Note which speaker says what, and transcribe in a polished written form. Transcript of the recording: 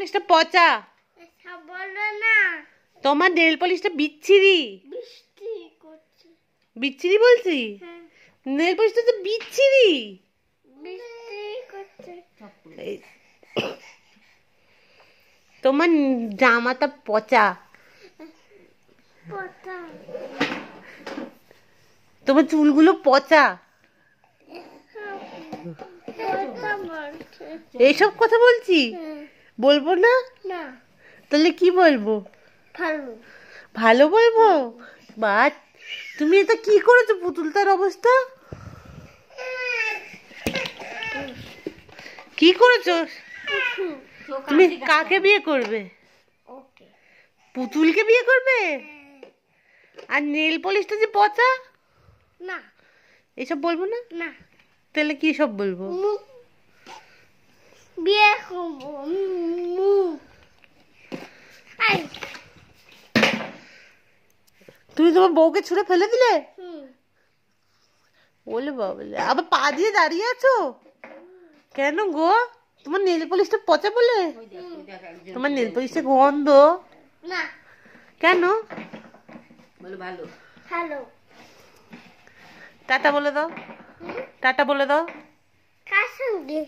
Speaker 1: পলিশটা পচা।
Speaker 2: বলো না।
Speaker 1: তোমার নেল পলিশটা বিচ্ছিরি।
Speaker 2: বৃষ্টি করছে।
Speaker 1: বিচ্ছিরি বলছি?
Speaker 2: হ্যাঁ।
Speaker 1: নেল পলিশটা তো বিচ্ছিরি।
Speaker 2: বৃষ্টি করছে।
Speaker 1: তোমার জামাটা পচা।
Speaker 2: পচা।
Speaker 1: তোমার চুলগুলো পচা।
Speaker 2: পচা বলছে।
Speaker 1: এইসব কথা বলছি? বলবো না?
Speaker 2: না।
Speaker 1: তাহলে কি বলবো?
Speaker 2: ভালো।
Speaker 1: ভালো বলবো? বাট তুমি এটা কি করেছো পুতুলটার অবস্থা? কি করেছো? তুমি কাকে বিয়ে করবে?
Speaker 2: ওকে।
Speaker 1: পুতুলকে বিয়ে করবে? আর নেল পলিশটা যে পচা?
Speaker 2: না।
Speaker 1: এসব বলবো না?
Speaker 2: না।
Speaker 1: তাহলে কি সব বলবো?
Speaker 2: বিয়ে করবো।
Speaker 1: তুমি তোমার বউকে ছুঁড়ে ফেলে দিলে? বলে বাবলে আবার পা দিয়ে দাঁড়িয়ে আছো কেন গো? তোমার নেল পলিশটা পচা বলে? তোমার নেল পলিশটা গন্ধ।
Speaker 2: না।
Speaker 1: কেন?
Speaker 2: বলো ভালো। ভালো।
Speaker 1: টাটা বলে দাও। টাটা বলে দাও।
Speaker 2: কার সঙ্গে?